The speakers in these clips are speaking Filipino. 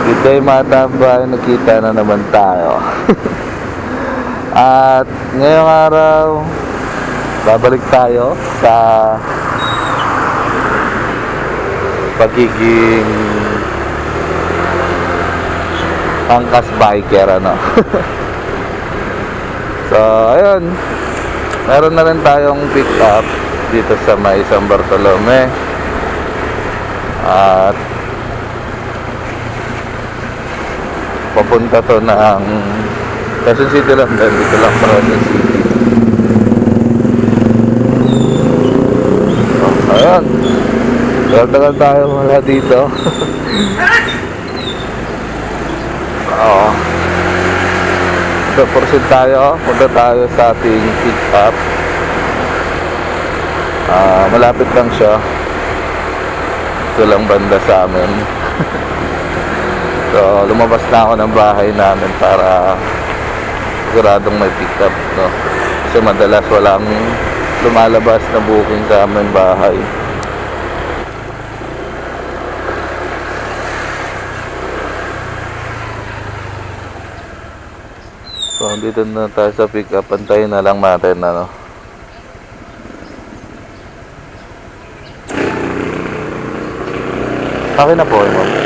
Good day mga tambay, nagkita na naman tayo. At ngayong araw, babalik tayo sa pagiging angkas biker, ano. So ayun, meron na rin tayong pick up dito sa may San Bartolome. At papunta to ng Quezon City lang din, dito lang sa Quezon City. So ayun, tagal tayo wala dito. Oo. So proceed tayo, punta tayo sa ating pick up. Malapit lang siya, ito lang banda sa amin. So lumabas na ako ng bahay namin para siguradong may pick up, no? Kasi madalas walang lumalabas na booking sa aming bahay. So dito na tayo sa pick up, pantayin na lang natin, ano. Akin na po, ma'am.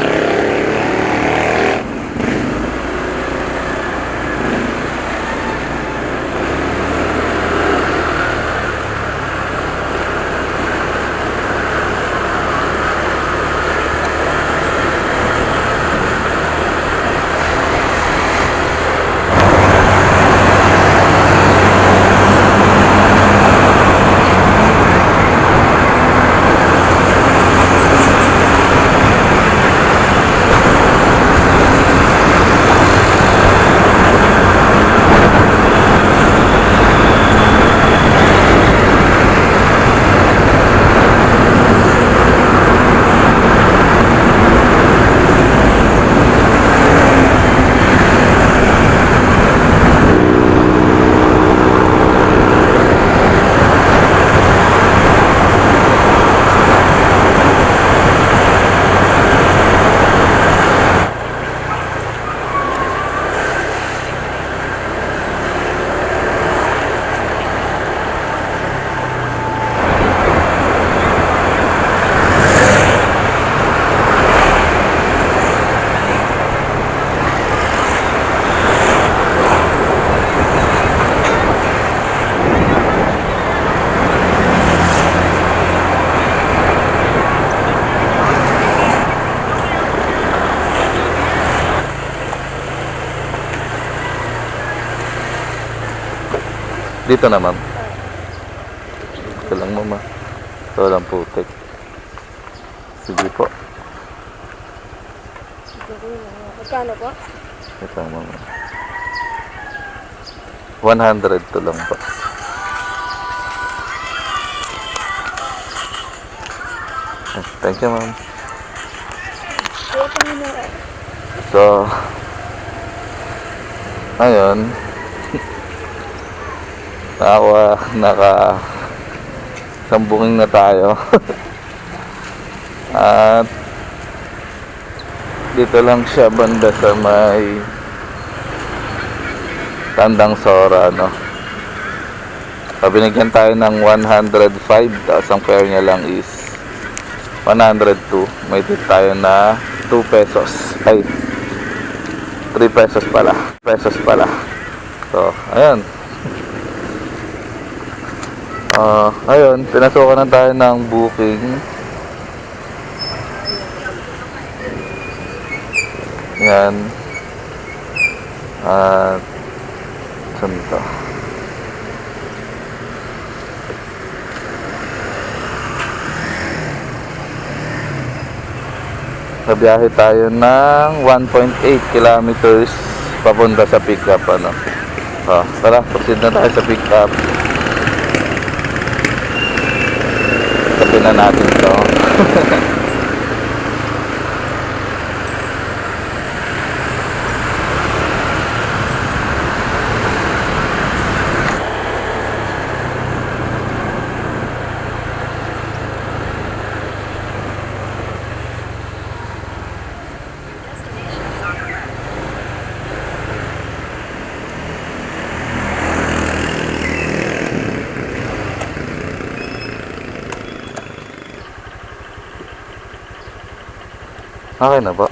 Dito na, ma'am. Ito lang, mama. Ito lang putik. Sige po. Magkano po? Ito lang, mama. 100 to lang po. Thank you, ma'am. So, ayun. Sambungin na tayo. At dito lang siya banda sa may Tandang Sora, no. Binigyan tayo ng 105, tapos ang fare niya lang is 102. May tip tayo na 2 pesos. Ay, 3 pesos pala. So, ayun. Ayun, pinasukan na tayo ng booking. Yan. At saan ito? Nabiyahe tayo ng 1.8 kilometers papunta sa pick up, ano. Tara, proceed na tayo sa pick up. Tapin na natin ito. Okay na po.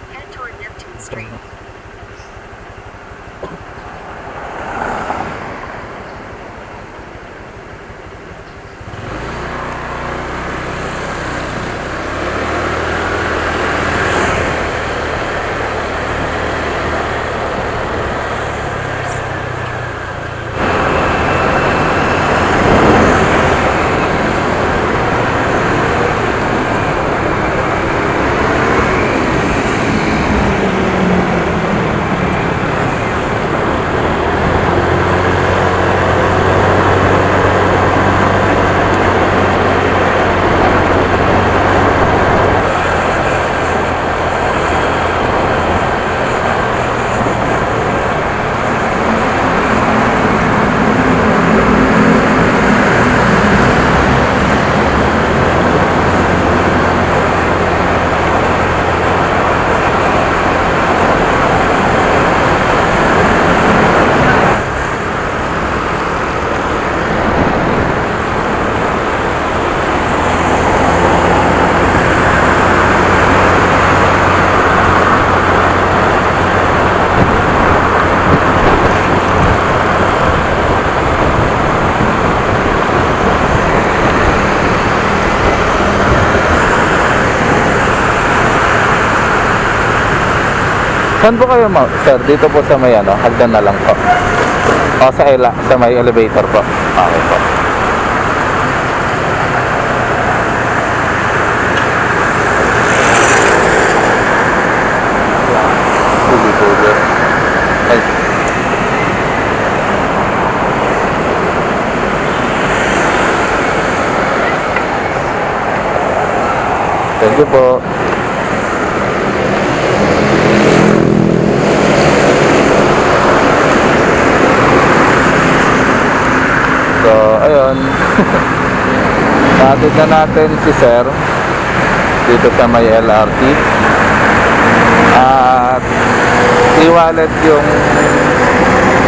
Head toward Neptune Street. Saan po kayo, sir? Dito po sa may ano, hagdan na lang po. O sa may elevator po. Okay po. Tuloy-tuloy. Ay. Thank you po. So, ayun. Natin na natin si Sir dito sa may LRT. At i-wallet yung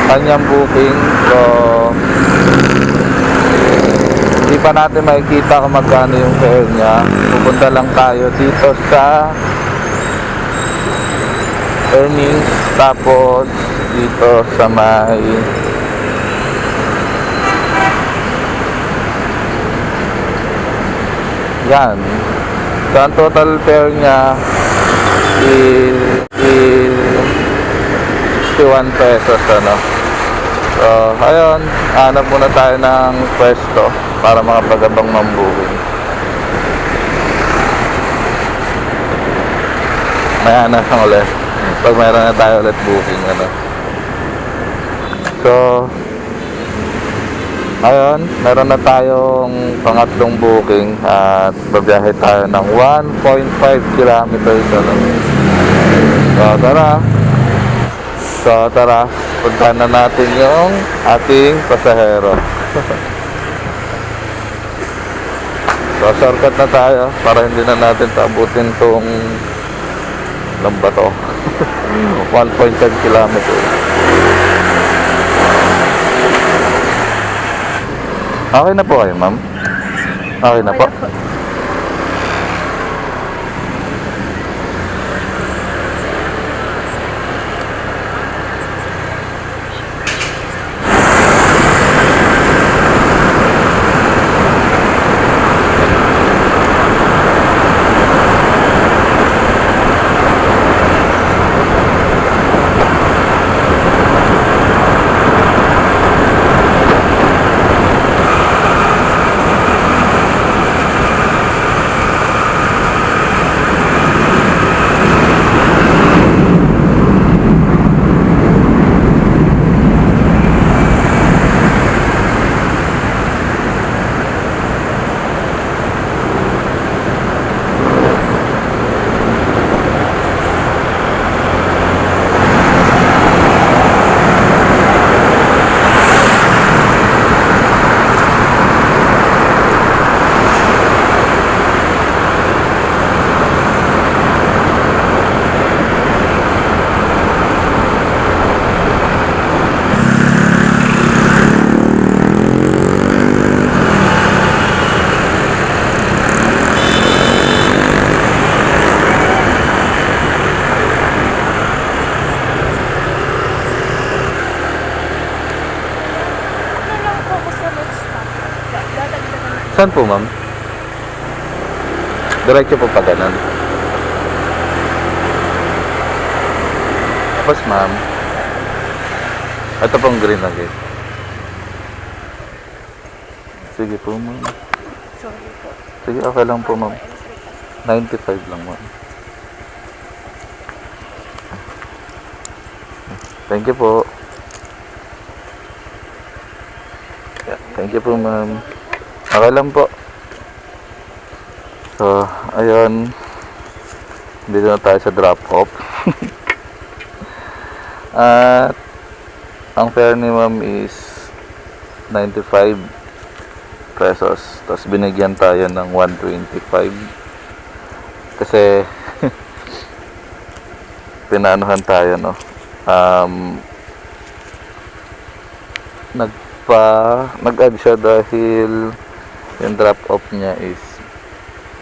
kanyang booking. So, hindi pa natin makikita kung magkano yung fare niya. Pupunta lang tayo dito sa earnings. Tapos, dito sa may yan. So, ang total fare niya is 61 pesos, ano. So, ayun, hanap muna tayo ng pwesto para makapagabang ng booking. Maya na lang ulit pag mayroon na tayo ulit booking, ano. So, ayun, meron na tayong pangatlong booking at babiyahe tayo ng 1.5 kilometers, ano. So tara, puntahan na natin yung ating pasahero. So shortcut na tayo para hindi na natin tabutin tong lamba to. 1.5 kilometers. Okay na po kayo, ma'am? Okay na po. Saan po, ma'am? Diretso po pa ganun. Tapos, ma'am, ito pong green na gate. Sige po, ma'am. Sorry po. Sige, okay lang po, ma'am. 95 lang, ma'am. Thank you po. Yeah, thank you po, ma'am. Okay lang po. So, ayun. Dito na tayo sa drop-off. At ang fare ni ma'am is 95 pesos. Tapos binigyan tayo ng 125. Kasi pinanuhan tayo, no? Nag-add siya dahil yung drop-off niya is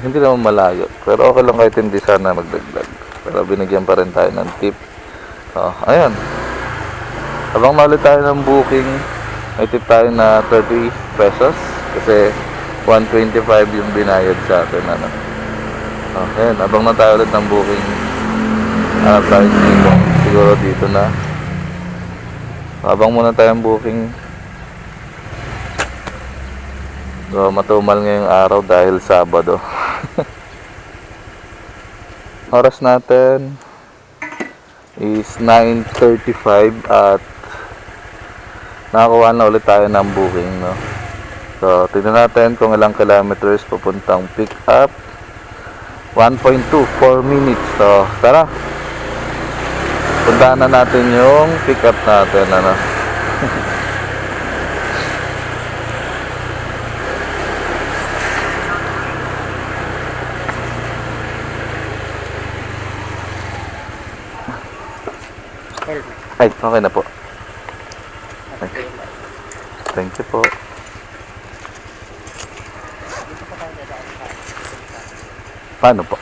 hindi naman malayo. Pero okay lang kahit hindi sana magdagdag. Pero binigyan pa rin tayo ng tip. Ayan. Habang mali tayo ng booking, may tip tayo na 30 pesos. Kasi 125 yung binayad sa atin. Ano? Ayan. Habang na tayo ulit ng booking, hanap tayo dito. Siguro dito na. Habang muna tayong booking, matumal ngayong araw dahil Sabado. Oras natin is 9:35 at nakakuha na ulit tayo ng booking, no? So, tignan natin kung ilang kilometers papuntang pick up. 1.2, 4 minutes. So, tara. Puntahan na natin yung pick up natin, ano? Ay, okay na po. Ay. Thank you po. Paano po?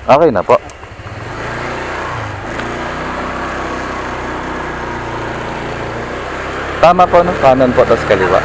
Okay na po. Tama po, no? Kanan po, tapos kaliwa.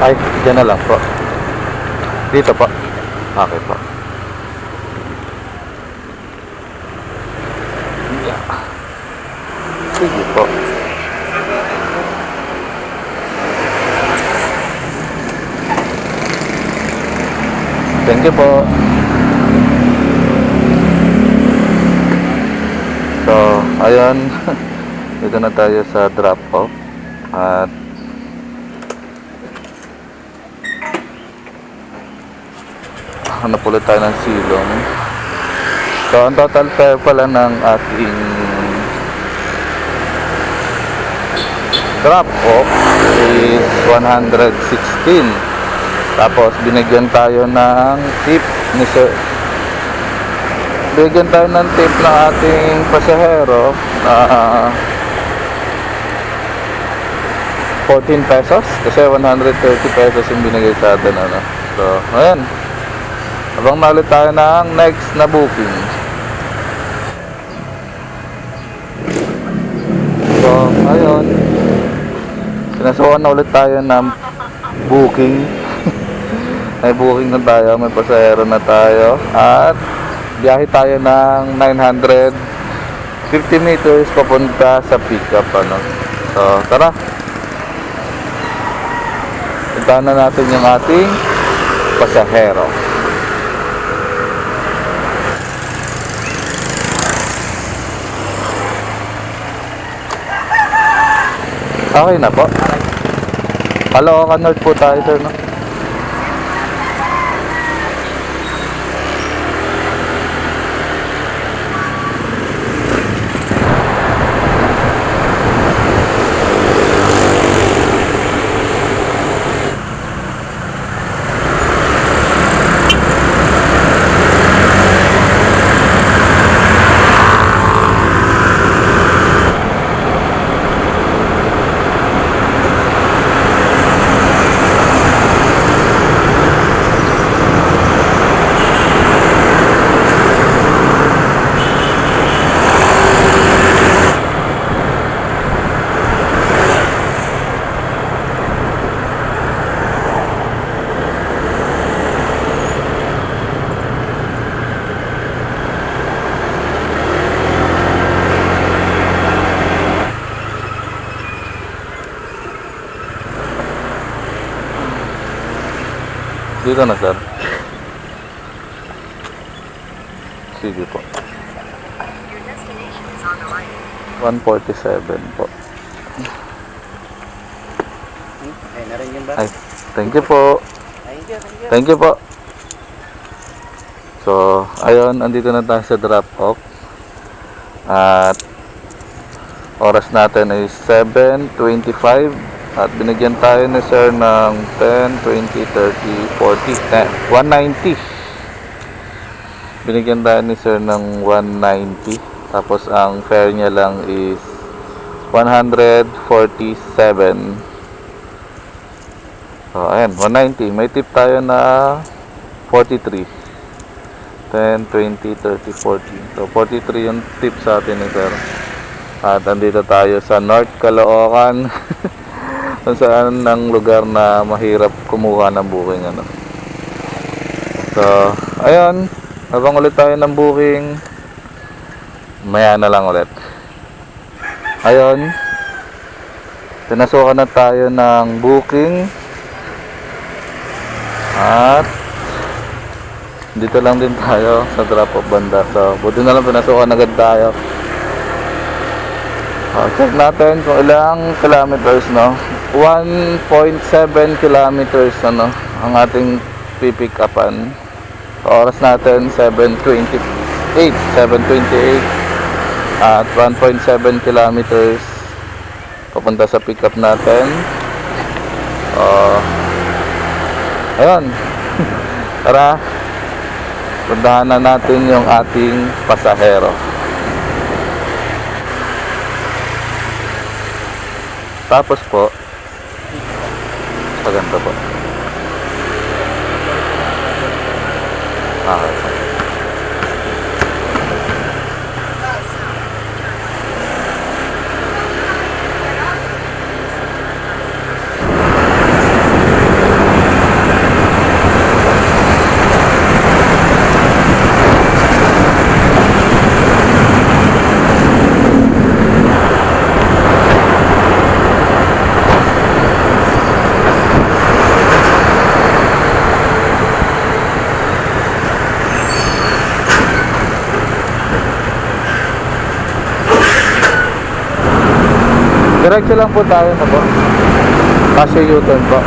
Ay, dyan na lang po. Dito po. Okay po. Yeah. Sige po. Thank you po. So, ayun. Dito na tayo sa drop-off. At hanap ulit tayo ng silong. So, ang total fare pala ng ating drop-off is 116. Tapos binigyan tayo ng tip ni sir. Binigyan tayo ng tip ng ating pasahero na 14 pesos kasi 130 pesos yung binigay sa atin, ano. So, ayan. Abang na ulit tayo ng next na booking. So, ayun. Sinasukan na ulit tayo ng booking. May booking na tayo, may pasahero na tayo. At biyahe tayo ng 950 meters papunta sa pickup, ano. So, tara. Puntahan na natin yung ating pasahero. Okay na po. Caloocan North po tayo, sir, no? Dito na, sir. Sige po. 147 po. Ay, na rin yun ba? Ay, thank you po. Thank you, thank you. Thank you po. So, ayun, andito na tayo sa drop off. At oras natin is 7:25. At binigyan tayo ni sir ng 10, 20, 30, 40, 190. Binigyan tayo ni sir ng 190. Tapos ang fare niya lang is 147. So, ayan, 190. May tip tayo na 43. 10, 20, 30, 40. So, 43 yung tip sa atin ni sir. At andito tayo sa North Caloocan. Kung saan ang lugar na mahirap kumuha ng booking, ano. So, ayun. Habang ulit tayo ng booking, maya na lang ulit. Ayun. Pinasukan na tayo ng booking. At dito lang din tayo sa drop off banda. So, buti na lang pinasukan agad tayo. Check natin kung ilang kilometers, no. 1.7 kilometers, ano, ang ating pipick upan. Oras natin 7:28 at 1.7 kilometers papunta sa pick up natin. Ayun. Tara, puntahan na natin yung ating pasahero. Tapos po, paganda po. Okay. Diretso lang po tayo na po. Kasi U-turn po.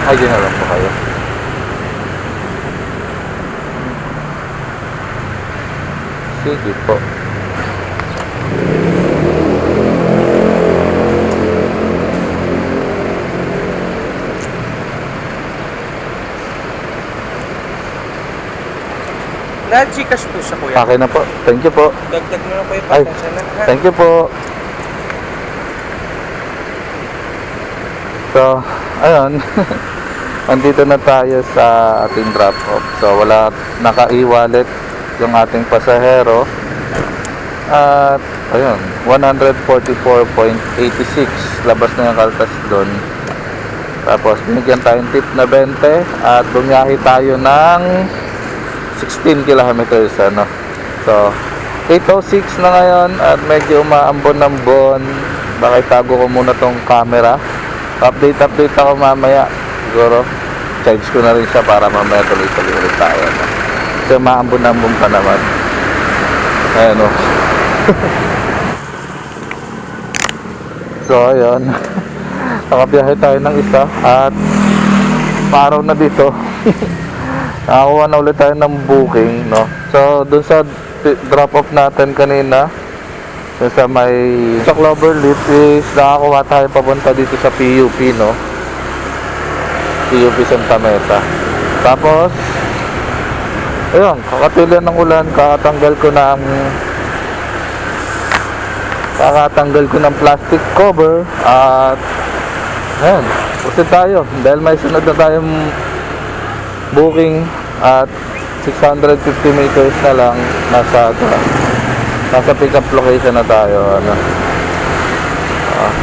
Ay, dyan na lang po kayo. Sige po. Na-Gcash po siya, kuya. Okay na po. Thank you po. Dagdag mo na po yung Ay, pasensya na. Ha? thank you po. So, ayun. Andito na tayo sa ating drop-off. So, wala naka-e-wallet yung ating pasahero. At, ayun, 144.86. Labas na yung kaltas doon. Tapos, binigyan tayong tip na 20. At bumiyahe tayo ng 16 kilometers, ano. So, 8:06 na ngayon at medyo umaambon-ambon. Baka itago ko muna tong camera. Update ako mamaya. Siguro, charge ko na rin siya para mamaya tuloy-tuloy ulit tayo, no? Kasi umaambon-ambon pa naman. Ayan, o. So, ayun. Nakabiyahe tayo ng isa at paraw na dito. Nakakuha na ulit tayo ng booking, no? So, dun sa drop-off natin kanina, dun sa Cloverleaf is nakakuha tayo papunta dito sa PUP, no? PUP Santa Mesa. Tapos, ayun, kakatulan ng ulan, kakatanggal ko ng plastic cover at ayun, proceed tayo dahil may sunod na tayong booking at 650 meters na lang nasa pick up location na tayo, ano.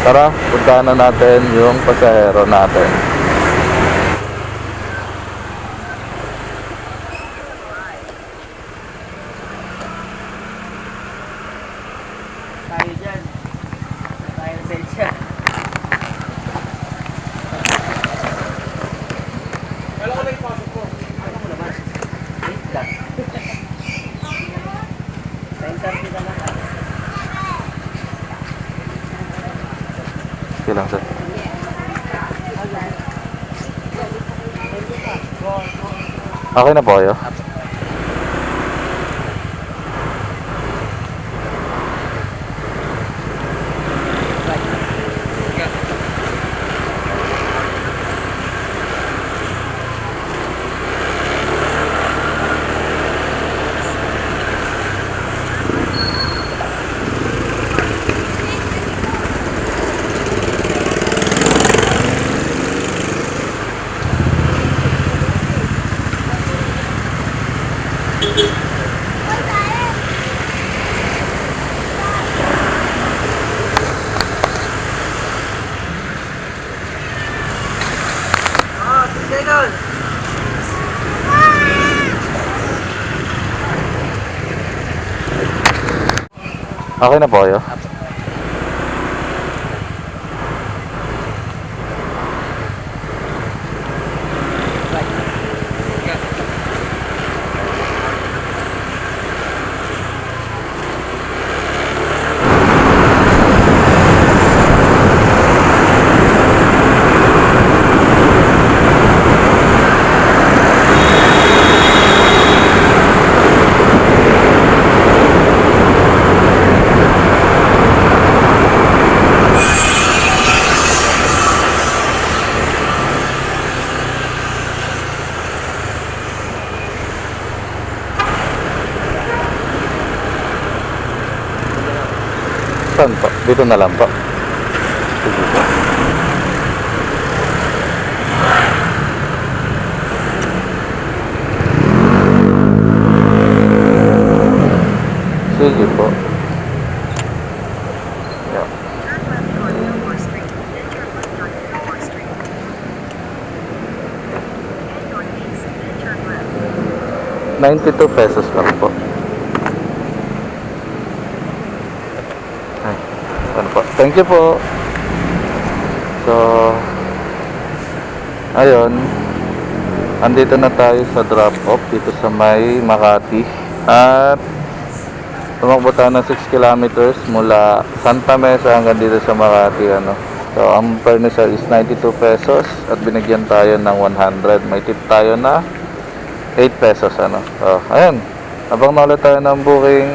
Tara, puntahan na natin yung pasahero natin. Tayo dyan. Tayo na sensya. Kala ko na ipasok ko. Ano mo naman? Wait lang. Sensor kita na ka. Okay lang, sir. Okay na po kayo? Okay na po kayo? Saan po? Dito na lang po. Sige po. Sige po. Yeah. 92 pesos lang po. Ay, ano po? Thank you po. So, ayun. Andito na tayo sa drop-off dito sa may Makati. At tumakbo tayo ng 6 kilometers mula Santa Mesa hanggang dito sa Makati, ano. So, ang furniture is 92 pesos at binigyan tayo ng 100. May tip tayo na 8 pesos, ano. So, ayun. Abang na ulit tayo ng booking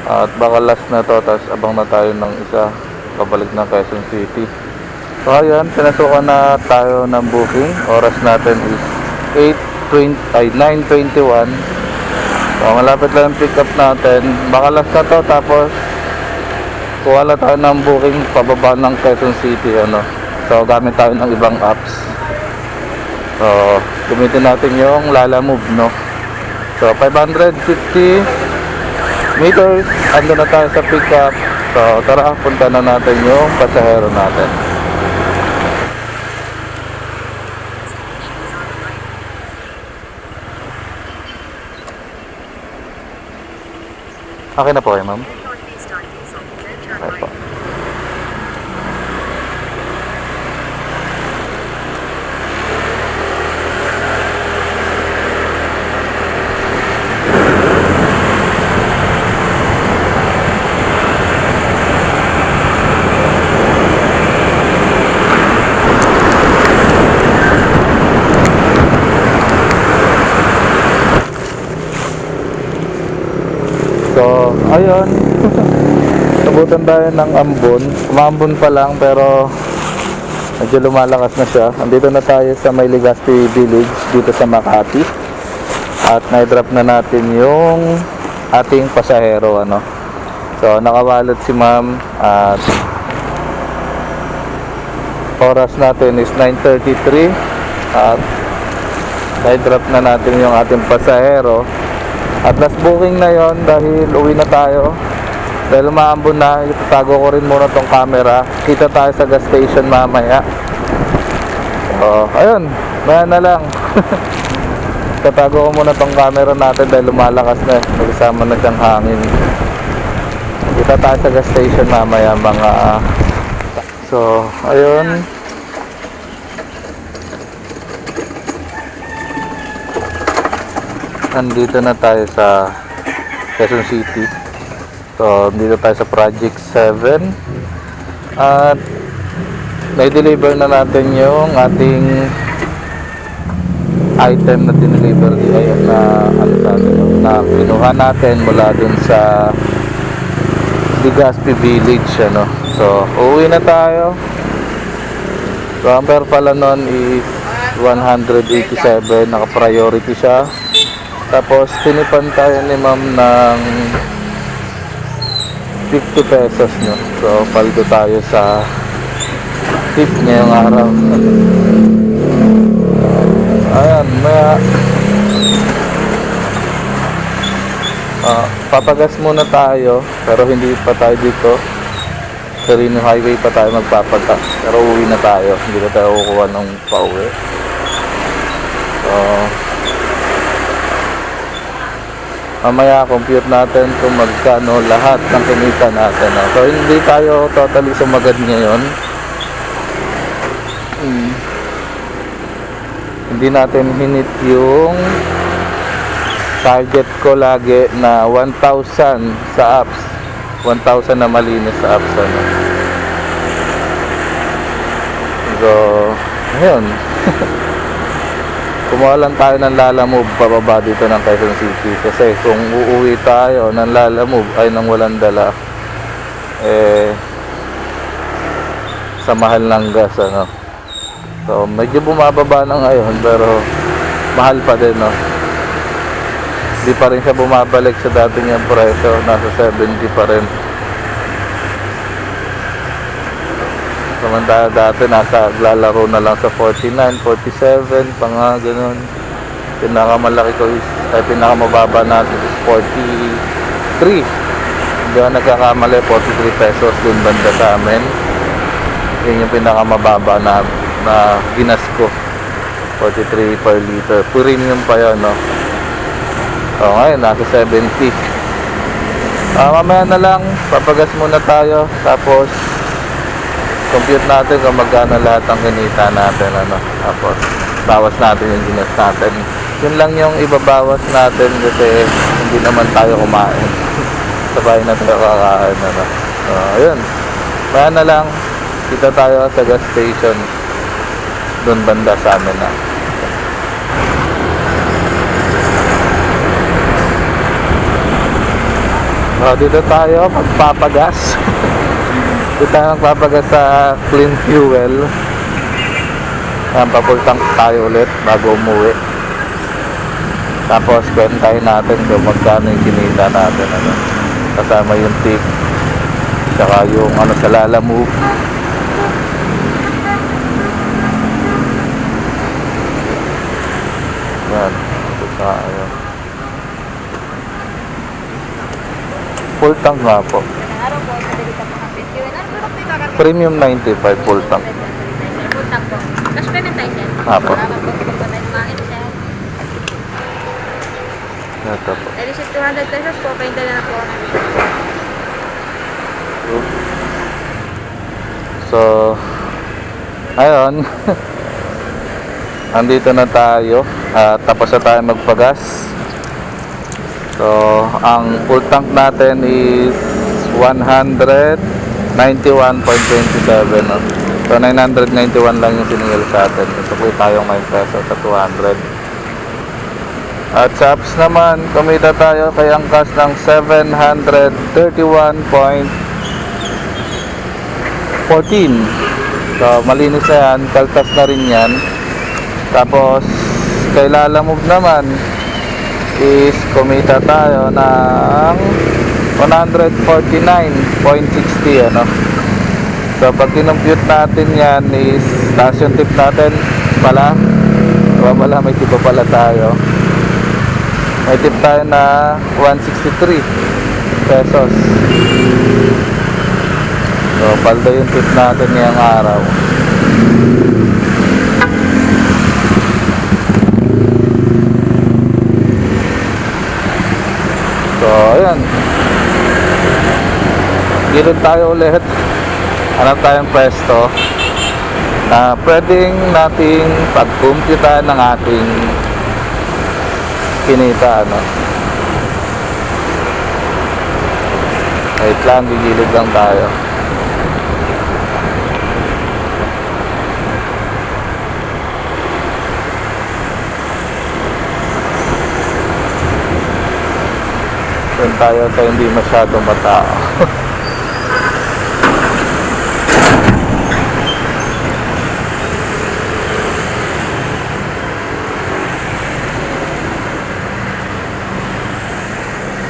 at baka last na to, tapos abang na tayo ng isa pabalik ng Quezon City. So, ayun. Pinasukan na tayo ng booking. Oras natin is 9:21. So, malapit lang yung pick up natin. Baka last na to, tapos kuha lang tayo ng booking pababa ng Quezon City, ano. So gamit tayo ng ibang apps. So gamitin natin yung Lalamove, no. So 550 meters, ando na tayo sa pick up. So tara, punta na natin yung pasahero natin. Okay na po kayo, ma'am? Okay po. So, ayun. Nabutan tayo ng ambon. Umambon pa lang pero medyo lumalakas na siya. Andito na tayo sa May Legazpi Village dito sa Makati. At na-drop na natin yung ating pasahero, ano. So, nakawalot si ma'am at oras natin is 9:33 at na-drop na natin yung ating pasahero. At last booking na yon dahil uwi na tayo. Dahil umaambon na, itatago ko rin muna tong camera. Kita tayo sa gas station mamaya. So, ayun, maya na lang. Itatago ko muna tong camera natin dahil lumalakas na. Nagsama na siyang hangin. Kita tayo sa gas station mamaya mga... So, ayun. Nandito na tayo sa Quezon City. So, dito tayo sa Project 7. At na-deliver na natin yung ating item na dineliver na ano sa atin, na kinuha natin mula dun sa Legazpi Village, ano. So, uuwi na tayo. So, ang fare pala nun is 187, naka-priority siya. Tapos tinipan tayo ni ma'am ng 50 pesos, no. So paldo tayo sa tip ngayong araw. Ayan, maya papagas muna tayo pero hindi pa tayo dito. Carino Highway pa tayo magpapagas. Pero uwi na tayo, hindi na tayo kukuha ng pauwi. So mamaya compute natin kung magkano lahat ng kinita natin. So hindi tayo totally sumagad ngayon. Hindi natin hinit yung target ko lagi na 1,000 sa apps. 1,000 na malinis sa apps, ano. So ayun. Kumuha lang tayo ng Lalamove pababa dito ng Quezon City. Kasi kung uuwi tayo ng Lalamove ay nang walang dala, sa mahal ng gas, ano. So medyo bumababa na ngayon pero mahal pa din, no. Hindi pa rin siya bumabalik sa dating yung presyo. Nasa 70 pa rin. Samantala dati naglalaro na lang sa 49, 47, pang ganun. Pinakamalaki ko is, pinakamababa natin is 43. Hindi ako nagkakamali, 43 pesos dun banda sa amin. Yun yung pinakamababa na ginas ko. 43 per liter. Premium pa yun, no? So ngayon, nasa 70. Mamaya na lang, papagas muna tayo. Tapos compute natin kung magkano lahat ang kinita natin, ano. Tapos bawas natin yung ginas natin. Yun lang yung ibabawas natin kasi hindi naman tayo kumain. Sabay na tayo kakain, ano. So ayun, maya na lang. Kita tayo sa gas station. Doon banda sa amin na. Dito tayo magpapagas. Dito tayo magpapagas sa clean fuel. Papul tank tayo ulit bago umuwi. Tapos kwentahin natin kung magkano yung kinita natin, ano. Kasama yung tip, saka yung ano sa Lalamove. Yan. Ayan. Full tank nga po. Araw po, madali ka po ng fuel. Ano po kayo kakapit? Premium 95 full tank. Full tank po. Cash payment tayo, sir. Apo. Salamat po kung pa tayo kumain, sir. Ito po. Dahil sa 200 pesos po, painda na po ako ng So, ayun. Andito na tayo. Tapos na tayo magpagas. So, ang full tank natin is 191.27. No? So, 991 lang yung siningil sa atin. Ito po tayong 9 pesos sa 200. At sa apps naman, kumita tayo kay angkas ng 731.14. So, malinis na yan. Kaltas na rin yan. Tapos, kay Lalamove naman is kumita tayo ng 149.60, ano. So, pag kinompute natin yan is taas yung tip natin pala. Wala, may tip pala tayo. May tip tayo na 163 pesos. So, palda yung tip natin ngayong araw. So, ayan. Gilid tayo ulit. Hanap tayong pwesto na pwedeng nating pag-compute ng ating kinita, ano. Wait lang, gigilid lang tayo. Doon tayo sa hindi masyadong matao.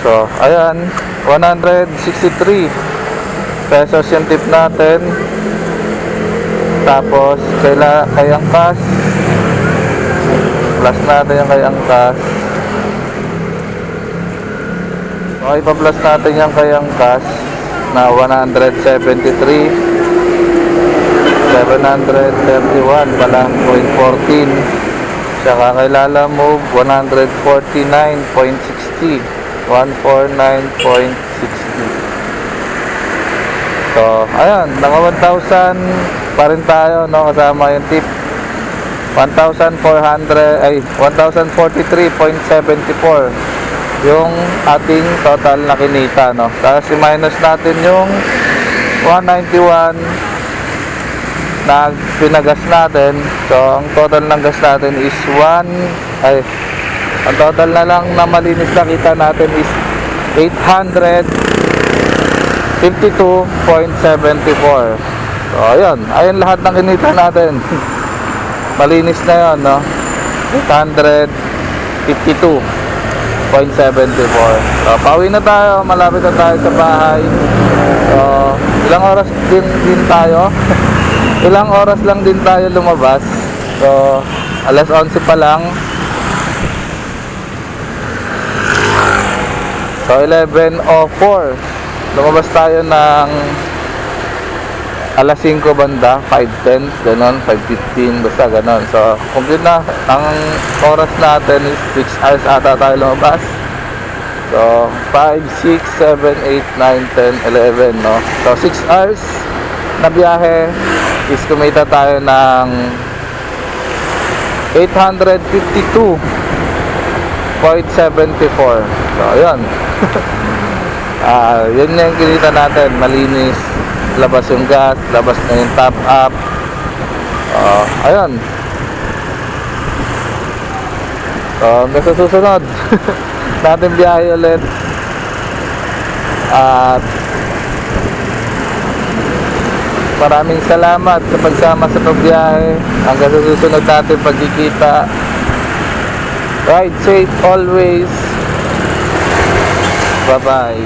So, ayan, 163 pesos yung tip natin. Tapos, kay angkas, plus natin yung kay angkas. So, ipa-plus natin yung kay angkas na 173, 731 pala, 0.14. Tsaka kay Lalamove, 149.60. 149.60. So, ayan, naka 1,000 pa rin tayo, no, kasama yung tip. 1,043.74 yung ating total na kinita, no. Tapos i-minus natin yung 191 na pinagas natin. So, ang total ng gas natin is ang total na lang na malinis na kita natin is 852.74. So, ayun. Ayun lahat ng kinita natin. Malinis na yun, no? 852.74. So, pauwi na tayo. Malapit na tayo sa bahay. So, ilang oras din tayo? Ilang oras lang din tayo lumabas. So, alas 11 pa lang. So, 11:04. Lumabas tayo ng alas 5 banda, 5:10, ganon, 5:15, basta ganon. So, complete na. Ang oras natin is 6 hours ata tayo lumabas. So, 5, 6, 7, 8, 9, 10, 11, no? So, 6 hours na biyahe is kumita tayo ng 852.74. So, ayun. Yun yung kinita natin, malinis. labas yung gas, labas na yung top up. Ayun. So, hanggang sa susunod natin biyahe ulit. At maraming salamat sa pagsama sa pagbiyahe. Hanggang sa susunod natin pagkikita. Ride safe always. Bye bye.